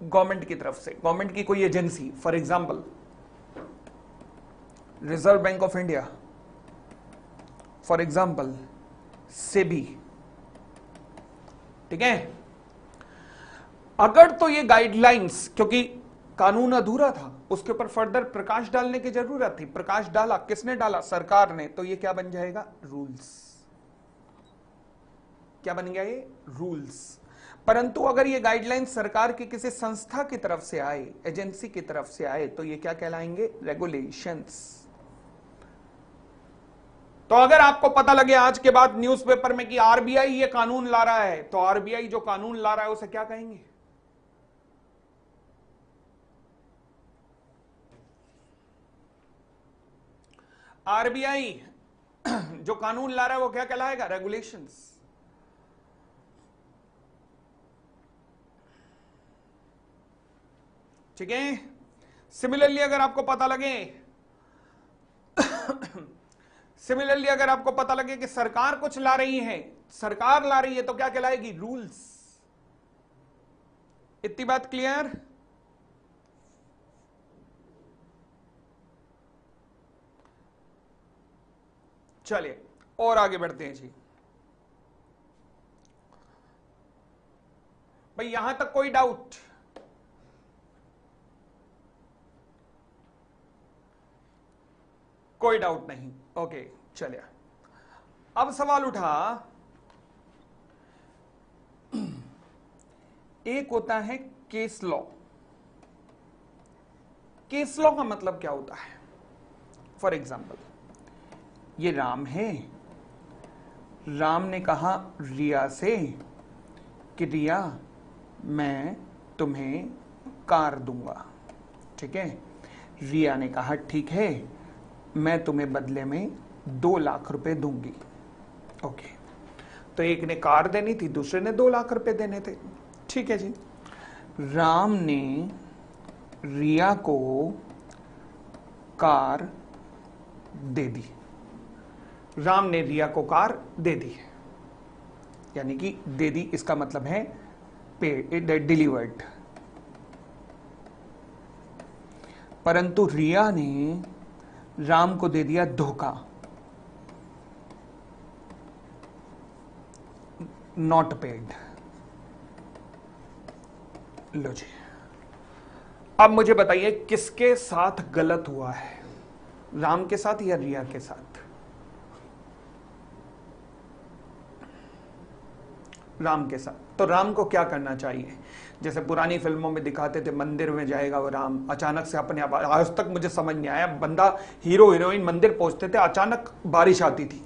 गवर्नमेंट की तरफ से, गवर्नमेंट की कोई agency, for example reserve bank of India, for example SEBI, ठीक है। अगर तो ये गाइडलाइंस, क्योंकि कानून अधूरा था, उसके ऊपर फर्दर प्रकाश डालने की जरूरत थी, प्रकाश डाला, किसने डाला? सरकार ने, तो ये क्या बन जाएगा? रूल्स। क्या बन गया ये? रूल्स। परंतु अगर ये गाइडलाइंस सरकार की किसी संस्था की तरफ से आए, एजेंसी की तरफ से आए, तो ये क्या कहलाएंगे? रेगुलेशंस। तो अगर आपको पता लगे आज के बाद न्यूज़पेपर में कि आरबीआई ये कानून ला रहा है, तो आरबीआई जो कानून ला रहा है उसे क्या कहेंगे? आरबीआई जो कानून ला रहा है वो क्या कहलाएगा? रेगुलेशंस। ठीक है। सिमिलरली अगर आपको पता लगे सिमिलरली अगर आपको पता लगे कि सरकार कुछ ला रही है, सरकार ला रही है, तो क्या कहलाएगी? रूल्स। इतनी बात क्लियर? चलिए और आगे बढ़ते हैं जी। भाई यहां तक कोई डाउट? कोई डाउट नहीं? ओके चलिए। अब सवाल उठा, एक होता है केस लॉ। केस लॉ का मतलब क्या होता है? फॉर एग्जाम्पल ये राम है, राम ने कहा रिया से कि रिया मैं तुम्हें कार दूंगा, ठीक है। रिया ने कहा ठीक है, मैं तुम्हें बदले में 2 लाख रुपए दूंगी। ओके, तो एक ने कार देनी थी, दूसरे ने 2 लाख रुपए देने थे, ठीक है जी। राम ने रिया को कार दे दी, राम ने रिया को कार दे दी, यानी कि दे दी इसका मतलब है पे डिलीवर्ड। परंतु रिया ने राम को दे दिया धोखा, नॉट पेड। लो जी, अब मुझे बताइए किसके साथ गलत हुआ है, राम के साथ या रिया के साथ? राम के साथ। तो राम को क्या करना चाहिए? जैसे पुरानी फिल्मों में दिखाते थे, मंदिर में जाएगा वो राम, अचानक से अपने आप, आज तक मुझे समझ नहीं आया, बंदा हीरो हीरोइन मंदिर पहुंचते थे, अचानक बारिश आती थी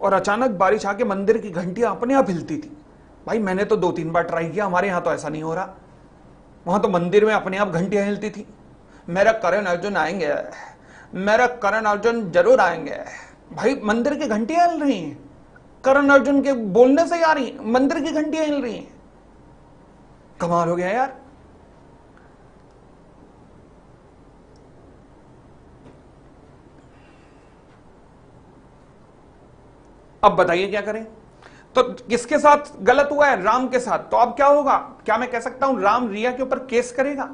और अचानक बारिश आके मंदिर की घंटियां अपने आप हिलती थी। भाई मैंने तो 2-3 बार ट्राई किया, हमारे यहाँ तो ऐसा नहीं हो रहा, वहां तो मंदिर में अपने आप घंटियां हिलती थी। मेरा करण अर्जुन आएंगे, मेरा करण अर्जुन जरूर आएंगे। भाई मंदिर की घंटियां हिल रही हैं, करण अर्जुन के बोलने से ही आ रही हैं, मंदिर की घंटियां हिल रही हैं। कमाल हो गया यार। अब बताइए क्या करें? तो किसके साथ गलत हुआ है? राम के साथ। तो अब क्या होगा? क्या मैं कह सकता हूं राम रिया के ऊपर केस करेगा?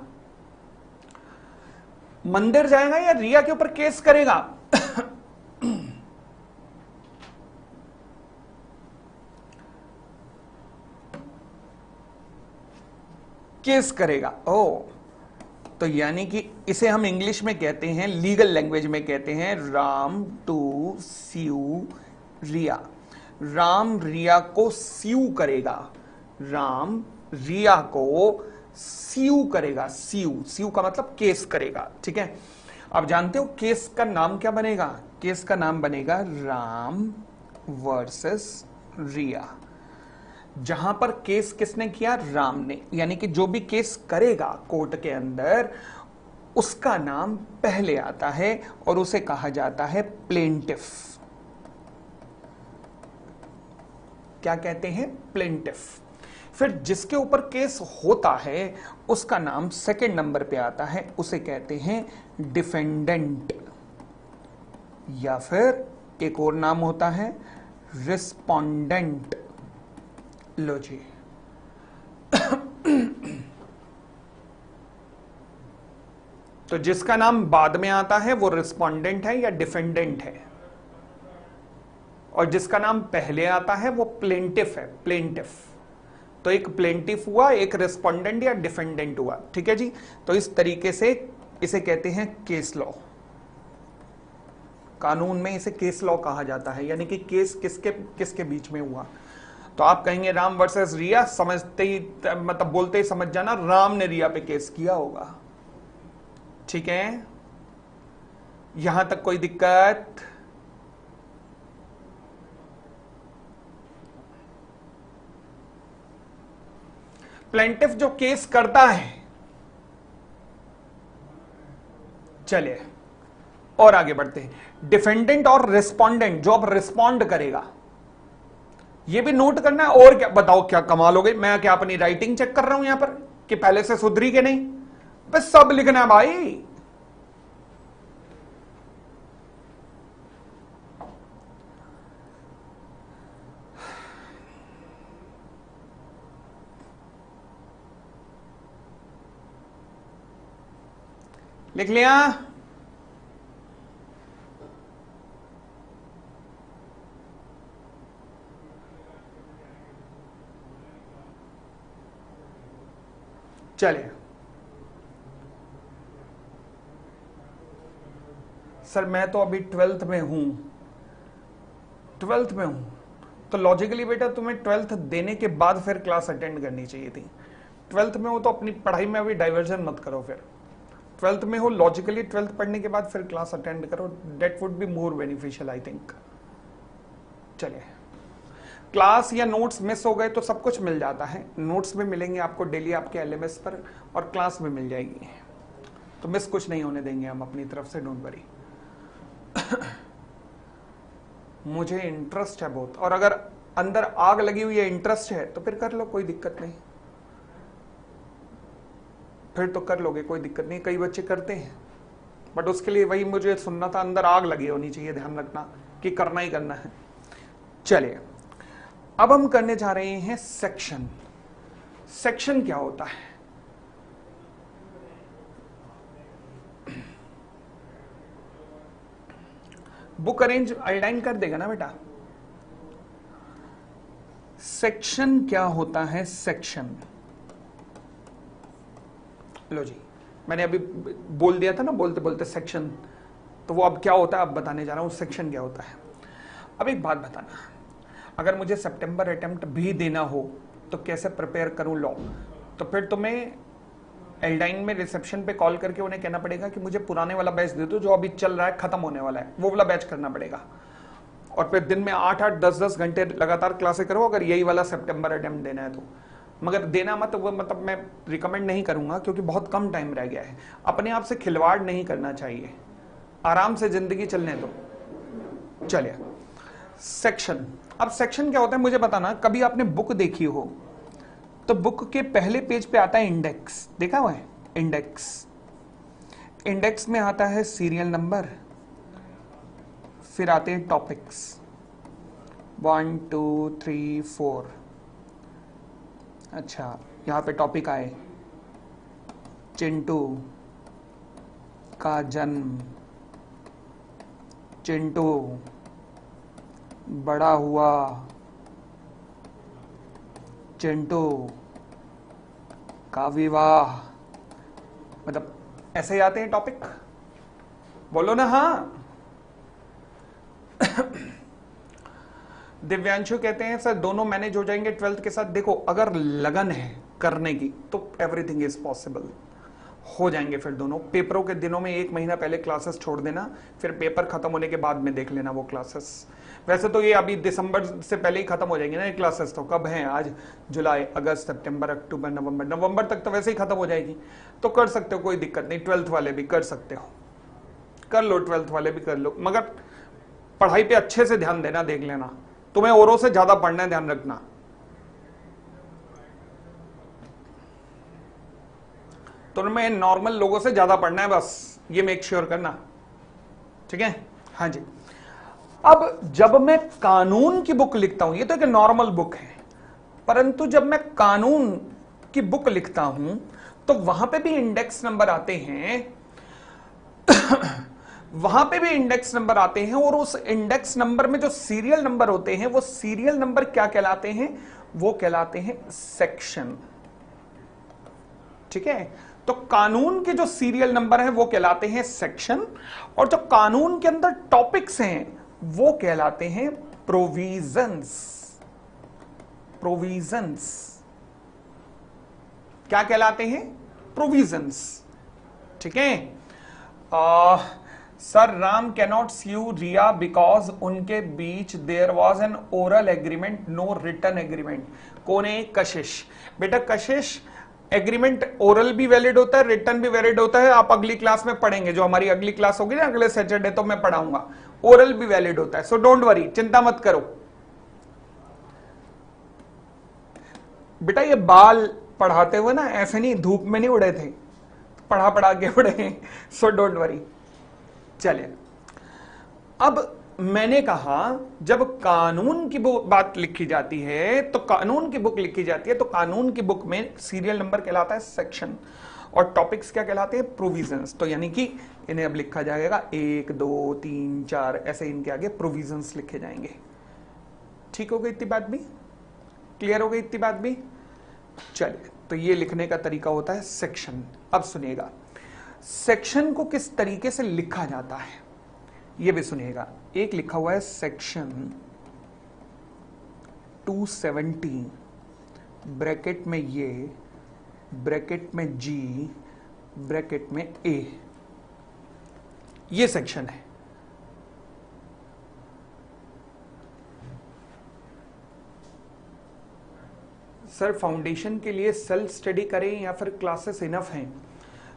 मंदिर जाएगा या रिया के ऊपर केस करेगा? केस करेगा। ओ, तो यानी कि इसे हम इंग्लिश में कहते हैं, लीगल लैंग्वेज में कहते हैं राम टू स्यू रिया। राम रिया को स्यू करेगा, राम रिया को स्यू करेगा। स्यू, स्यू का मतलब केस करेगा, ठीक है। अब जानते हो केस का नाम क्या बनेगा? केस का नाम बनेगा राम वर्सेस रिया। जहां पर केस किसने किया? राम ने। यानी कि जो भी केस करेगा कोर्ट के अंदर, उसका नाम पहले आता है और उसे कहा जाता है प्लेंटिफ। क्या कहते हैं? प्लेंटिफ। फिर जिसके ऊपर केस होता है उसका नाम सेकंड नंबर पे आता है, उसे कहते हैं डिफेंडेंट, या फिर एक और नाम होता है रिस्पोंडेंट। लो जी, तो जिसका नाम बाद में आता है वो रिस्पोंडेंट है या डिफेंडेंट है, और जिसका नाम पहले आता है वो प्लेंटिफ है, प्लेंटिफ। तो एक प्लेंटिफ हुआ, एक रिस्पोंडेंट या डिफेंडेंट हुआ, ठीक है जी। तो इस तरीके से इसे कहते हैं केस लॉ। कानून में इसे केस लॉ कहा जाता है, यानी कि केस किसके किसके बीच में हुआ। तो आप कहेंगे राम वर्सेस रिया, समझते ही मतलब बोलते ही समझ जाना राम ने रिया पे केस किया होगा, ठीक है। यहां तक कोई दिक्कत? प्लेंटिफ जो केस करता है, चलिए और आगे बढ़ते हैं। डिफेंडेंट और रिस्पोंडेंट, जो अब रिस्पोंड करेगा, ये भी नोट करना है। और क्या बताओ, क्या कमाल हो गई। मैं क्या अपनी राइटिंग चेक कर रहा हूं यहां पर कि पहले से सुधरी के नहीं, बस सब लिखना है भाई। लिख लिया? चलिए सर मैं तो अभी 12th में हूं, 12th में हूं, तो लॉजिकली बेटा तुम्हें 12th देने के बाद फिर क्लास अटेंड करनी चाहिए थी। 12th में हो तो अपनी पढ़ाई में अभी डाइवर्जन मत करो। फिर 12th में हो, लॉजिकली 12th पढ़ने के बाद फिर क्लास अटेंड करो, that would be more beneficial I think. चलिए, क्लास या नोट्स मिस हो गए तो सब कुछ मिल जाता है, नोट्स भी मिलेंगे आपको डेली आपके एलएमएस पर, और क्लास भी मिल जाएगी, तो मिस कुछ नहीं होने देंगे हम अपनी तरफ से, डोंट वरी। मुझे इंटरेस्ट है बहुत, और अगर अंदर आग लगी हुई है, इंटरेस्ट है, तो फिर कर लो, कोई दिक्कत नहीं, फिर तो कर लोगे, कोई दिक्कत नहीं। कई बच्चे करते हैं, बट उसके लिए वही मुझे सुनना था, अंदर आग लगी होनी चाहिए, ध्यान रखना कि करना ही करना है। चलिए, अब हम करने जा रहे हैं सेक्शन। सेक्शन क्या होता है? बुक अरेंज आइलाइन कर देगा ना बेटा? सेक्शन क्या होता है? सेक्शन, लो जी, मैंने अभी बोल दिया था ना बोलते बोलते सेक्शन, तो वो अब क्या होता है अब बताने जा रहा हूं, सेक्शन क्या होता है। अब एक बात बताना, अगर मुझे सितंबर अटेम्प्ट भी देना हो तो कैसे प्रिपेयर करूं लॉ, तो फिर तुम्हें एल्डाइन में रिसेप्शन पे कॉल करके उन्हें कहना पड़ेगा कि मुझे पुराने वाला बैच दे दो जो अभी चल रहा है, खत्म होने वाला है, वो वाला बैच करना पड़ेगा। और फिर दिन में 8-8, 10-10 घंटे लगातार क्लासें करो, अगर यही वाला सितंबर अटेम्प्ट देना है तो। मगर देना मत, वो मतलब मैं रिकमेंड नहीं करूंगा, क्योंकि बहुत कम टाइम रह गया है। अपने आप से खिलवाड़ नहीं करना चाहिए, आराम से जिंदगी चलने दो। चलिए, सेक्शन। अब सेक्शन क्या होता है मुझे बताना। कभी आपने बुक देखी हो तो बुक के पहले पेज पे आता है इंडेक्स, देखा हुआ है? इंडेक्स, इंडेक्स में आता है सीरियल नंबर, फिर आते हैं टॉपिक्स 1 2 3 4। अच्छा, यहां पे टॉपिक आए चिंटू का जन्म, चिंटू बड़ा हुआ, चिंटू का विवाह, मतलब ऐसे ही आते हैं टॉपिक, बोलो ना हाँ। दिव्यांशु कहते हैं सर दोनों मैनेज हो जाएंगे 12th के साथ। देखो, अगर लगन है करने की तो एवरीथिंग इज पॉसिबल, हो जाएंगे फिर दोनों। पेपरों के दिनों में 1 महीना पहले क्लासेस छोड़ देना, फिर पेपर खत्म होने के बाद में देख लेना वो क्लासेस। वैसे तो ये अभी दिसंबर से पहले ही खत्म हो जाएंगे ना ये क्लासेस, तो कब हैं आज? जुलाई, अगस्त, सितंबर, अक्टूबर, नवंबर, नवंबर तक तो वैसे ही खत्म हो जाएगी, तो कर सकते हो, कोई दिक्कत नहीं। 12th वाले भी कर सकते हो, कर लो, 12th वाले भी कर लो, मगर पढ़ाई पे अच्छे से ध्यान देना, देख लेना, तुम्हें औरों से ज्यादा पढ़ना है, ध्यान रखना। तुम्हें नॉर्मल लोगों से ज्यादा पढ़ना है, बस ये मेक श्योर करना, ठीक है? हाँ जी। अब जब मैं कानून की बुक लिखता हूं, ये तो एक नॉर्मल बुक है, परंतु जब मैं कानून की बुक लिखता हूं तो वहां पे भी इंडेक्स नंबर आते हैं। वहां पे भी इंडेक्स नंबर आते हैं, और उस इंडेक्स नंबर में जो सीरियल नंबर होते हैं वो सीरियल नंबर क्या कहलाते हैं? वो कहलाते हैं सेक्शन। ठीक है, तो कानून के जो सीरियल नंबर हैं वो कहलाते हैं सेक्शन, और जो कानून के अंदर टॉपिक्स हैं वो कहलाते हैं प्रोविजंस। प्रोविजंस क्या कहलाते हैं? प्रोविजंस। ठीक है, sir Ram cannot sue Riya because उनके बीच there was an oral agreement, no written agreement. कौन है? कशिश। बेटा कशिश, एग्रीमेंट ओरल भी वैलिड होता है, रिटन भी वैलिड होता है। आप अगली क्लास में पढ़ेंगे, जो हमारी अगली क्लास होगी ना अगले सैटरडे, तो मैं पढ़ाऊंगा। ओरल भी वैलिड होता है, सो डोंट वरी, चिंता मत करो। बेटा ये बाल पढ़ाते हुए ना ऐसे नहीं धूप में नहीं उड़े थे, पढ़ा पढ़ा के उड़े, सो डोंट वरी। चलिए, अब मैंने कहा जब कानून की बात लिखी जाती है, तो कानून की बुक लिखी जाती है, तो कानून की बुक में सीरियल नंबर कहलाता है सेक्शन, और टॉपिक्स क्या कहलाते हैं? प्रोविजंस। तो यानी कि इन्हें अब लिखा जाएगा 1 2 3 4, ऐसे इनके आगे प्रोविजंस लिखे जाएंगे। ठीक हो गई इतनी बात भी? क्लियर हो गई इतनी बात भी? चलिए, तो ये लिखने का तरीका होता है सेक्शन। अब सुनिएगा सेक्शन को किस तरीके से लिखा जाता है, ये भी सुनिएगा। एक लिखा हुआ है सेक्शन 270, ब्रैकेट में ये, ब्रैकेट में जी, ब्रैकेट में ए, ये सेक्शन है। सर फाउंडेशन के लिए सेल्फ स्टडी करें या फिर क्लासेस इनफ हैं?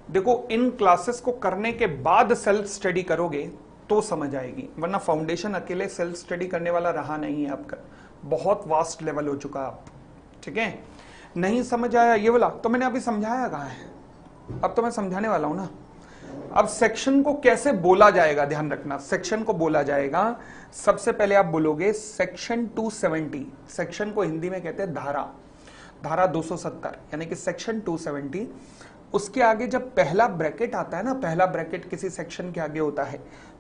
देखो, इन क्लासेस को करने के बाद सेल्फ स्टडी करोगे तो समझ आएगी, वरना फाउंडेशन अकेले सेल्फ स्टडी करने वाला रहा नहीं है आपका, बहुत वास्ट लेवल हो चुका आप। ठीक है, नहीं समझ आया ये वाला तो मैंने अभी समझाया कहाँ है, अब तो मैं समझाने वाला हूं ना। अब सेक्शन को कैसे बोला जाएगा, ध्यान रखना। सेक्शन को बोला जाएगा, सबसे पहले आप बोलोगे सेक्शन 270। सेक्शन को हिंदी में कहते हैं धारा, धारा 270, यानी कि सेक्शन 270। उसके आगे जब पहला ब्रैकेट आता है ना, पहला ब्रैकेट किसी सेक्शन के आगे होता है,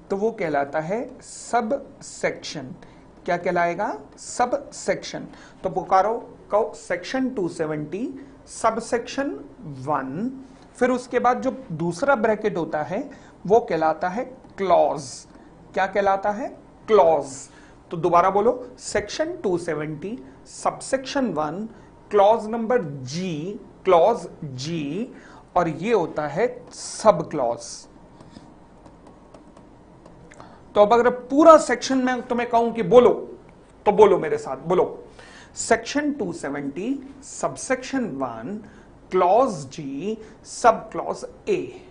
तो वो कहलाता है सब सेक्शन। क्या कहलाएगा? Sub section. तो पुकारो, कहो सेक्शन 270 सब सेक्शन 1, फिर उसके बाद जो दूसरा ब्रैकेट होता है वो कहलाता है क्लॉज। क्या कहलाता है? क्लॉज। तो दोबारा बोलो, सेक्शन 270 सबसेक्शन 1, क्लॉज नंबर जी, क्लॉज जी, और ये होता है सब क्लॉज। तो अब अगर पूरा सेक्शन में तुम्हें कहूं कि बोलो, तो बोलो मेरे साथ, बोलो section 270 subsection 1, clause ji, sub clause A.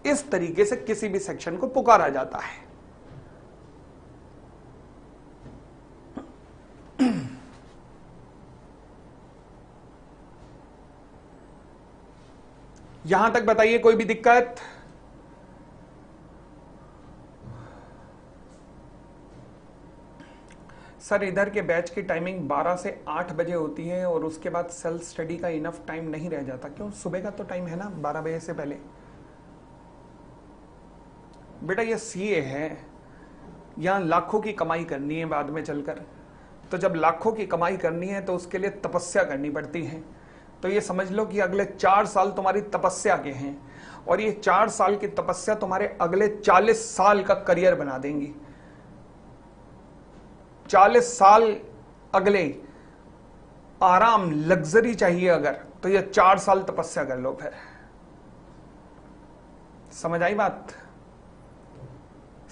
इस तरीके से किसी भी सेक्शन को पुकारा जाता है। यहां तक बताइए कोई भी दिक्कत? सर इधर के बैच की टाइमिंग 12 से 8 बजे होती है और उसके बाद सेल्फ स्टडी का इनफ टाइम नहीं रह जाता। क्यों? सुबह का तो टाइम है ना 12 बजे से पहले। बेटा ये सीए है, यहां लाखों की कमाई करनी है बाद में चलकर, तो जब लाखों की कमाई करनी है तो उसके लिए तपस्या करनी पड़ती है। तो ये समझ लो कि अगले 4 साल तुम्हारी तपस्या के हैं, और ये 4 साल की तपस्या तुम्हारे अगले 40 साल का करियर बना देंगी। 40 साल अगले आराम, लग्जरी चाहिए अगर, तो ये 4 साल तपस्या कर लो। फिर समझ आई बात?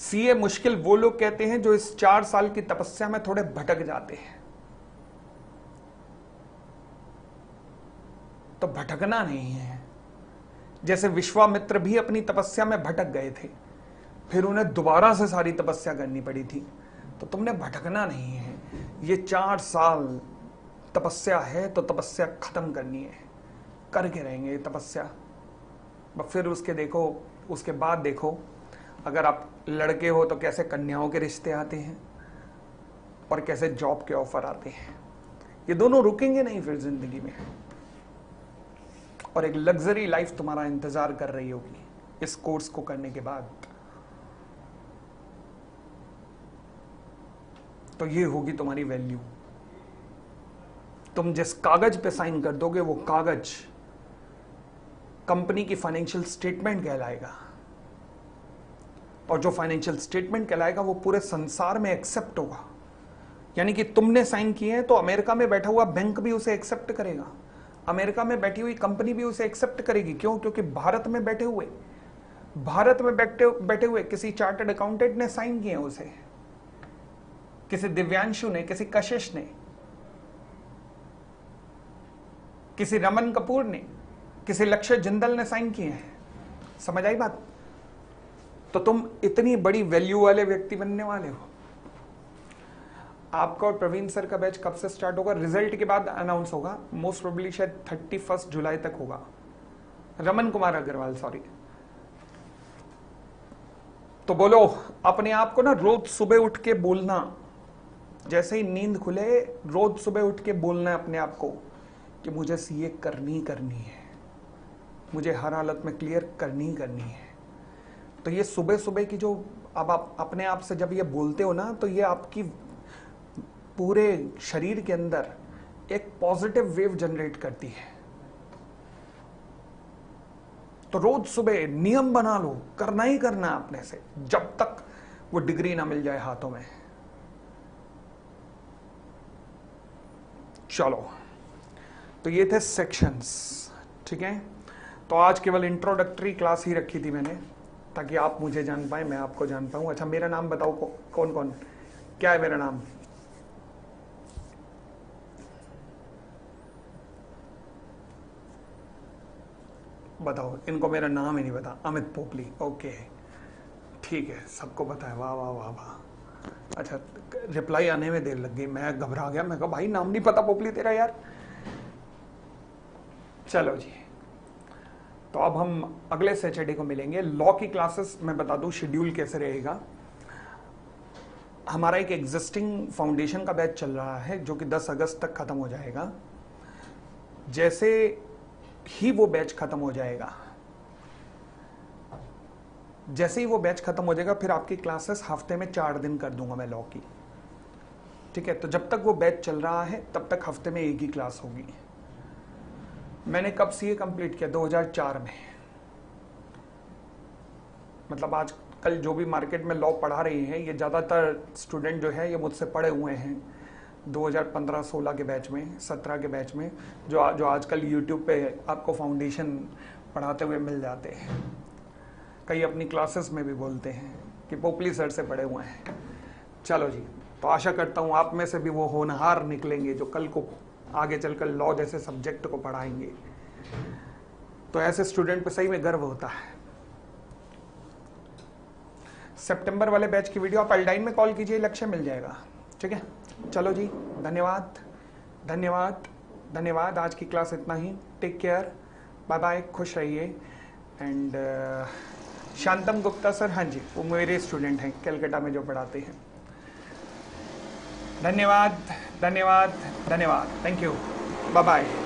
सीए मुश्किल वो लोग कहते हैं जो इस 4 साल की तपस्या में थोड़े भटक जाते हैं। तो भटकना नहीं है। जैसे विश्वामित्र भी अपनी तपस्या में भटक गए थे, फिर उन्हें दोबारा से सारी तपस्या करनी पड़ी थी। तो तुमने भटकना नहीं है। ये 4 साल तपस्या है तो तपस्या खत्म करनी है, करके रहेंगे तपस्या। फिर उसके देखो, उसके बाद देखो, अगर आप लड़के हो तो कैसे कन्याओं के रिश्ते आते हैं और कैसे जॉब के ऑफर आते हैं। ये दोनों रुकेंगे नहीं फिर जिंदगी में। और एक लग्जरी लाइफ तुम्हारा इंतजार कर रही होगी इस कोर्स को करने के बाद। तो ये होगी तुम्हारी वैल्यू। तुम जिस कागज पे साइन कर दोगे वो कागज कंपनी की फाइनेंशियल स्टेटमेंट कहलाएगा, और जो फाइनेंशियल स्टेटमेंट कहलाएगा वो पूरे संसार में एक्सेप्ट होगा। यानी कि तुमने साइन किए हैं तो अमेरिका में बैठा हुआ बैंक भी उसे एक्सेप्ट करेगा, अमेरिका में बैठी हुई कंपनी भी उसे एक्सेप्ट करेगी। क्यों? क्योंकि भारत में बैठे हुए किसी चार्टर्ड अकाउंटेंट ने साइन किए हैं उसे, किसी दिव्यांशु ने, किसी कशिश ने, किसी रमन कपूर ने, किसी लक्ष्य जिंदल ने साइन किए हैं। समझ आई बात? तो तुम इतनी बड़ी वैल्यू वाले व्यक्ति बनने वाले हो। आपका और प्रवीण सर का बैच कब से स्टार्ट होगा? रिजल्ट के बाद अनाउंस होगा, मोस्ट प्रोबेबली शायद 31 जुलाई तक होगा। रमन कुमार अग्रवाल, सॉरी। तो बोलो अपने आप को ना, रोज सुबह उठ के बोलना, जैसे ही नींद खुले रोज सुबह उठ के बोलना है अपने आप को कि मुझे सीए करनी है, मुझे हर हालत में क्लियर करनी है। तो ये सुबह सुबह की जो अब आप अपने आप से जब ये बोलते हो ना, तो ये आपकी पूरे शरीर के अंदर एक पॉजिटिव वेव जनरेट करती है। तो रोज सुबह नियम बना लो, करना ही करना है अपने से, जब तक वो डिग्री ना मिल जाए हाथों में। चलो, तो ये थे सेक्शंस, ठीक है। तो आज केवल इंट्रोडक्टरी क्लास ही रखी थी मैंने, ताकि आप मुझे जान पाए, मैं आपको जान पाऊं। अच्छा, मेरा नाम बताओ, कौन कौन, क्या है मेरा नाम? बताओ, इनको मेरा नाम ही नहीं पता। अमित पोपली, ओके, ठीक है, सबको पता है। वाह वाह वाह वाह। अच्छा, रिप्लाई आने में देर लग गई, मैं घबरा गया, मैं कहा भाई नाम नहीं पता पोपली तेरा यार। चलो जी, तो अब हम अगले सैटरडे को मिलेंगे। लॉ की क्लासेस मैं बता दूं शेड्यूल कैसे रहेगा। हमारा एक एग्जिस्टिंग फाउंडेशन का बैच चल रहा है जो कि 10 अगस्त तक खत्म हो जाएगा। जैसे ही वो बैच खत्म हो जाएगा, फिर आपकी क्लासेस हफ्ते में 4 दिन कर दूंगा मैं लॉ की, ठीक है। तो जब तक वो बैच चल रहा है तब तक हफ्ते में एक ही क्लास होगी। मैंने कब सीए कंप्लीट किया? 2004 में। मतलब आज कल जो भी मार्केट में लॉ पढ़ा रही हैं, ये ज़्यादातर स्टूडेंट जो है ये मुझसे पढ़े हुए हैं 2015-16 के बैच में, 17 के बैच में, जो आजकल यूट्यूब पे आपको फाउंडेशन पढ़ाते हुए मिल जाते हैं। कई अपनी क्लासेस में भी बोलते हैं कि पोपली सर से पढ़े हुए हैं। चलो जी, तो आशा करता हूँ आप में से भी वो होनहार निकलेंगे जो कल को आगे चलकर लॉ जैसे सब्जेक्ट को पढ़ाएंगे। तो ऐसे स्टूडेंट पे सही में गर्व होता है। सितंबर वाले बैच की वीडियो आप अल्डाइन में कॉल कीजिए, लक्ष्य मिल जाएगा, ठीक है। चलो जी, धन्यवाद धन्यवाद धन्यवाद। आज की क्लास इतना ही। टेक केयर, बाय बाय, खुश रहिए। एंड शांतम गुप्ता सर, हाँ जी, वो मेरे स्टूडेंट हैं कलकत्ता में जो पढ़ाते हैं। धन्यवाद धन्यवाद धन्यवाद, थैंक यू, बाय बाय।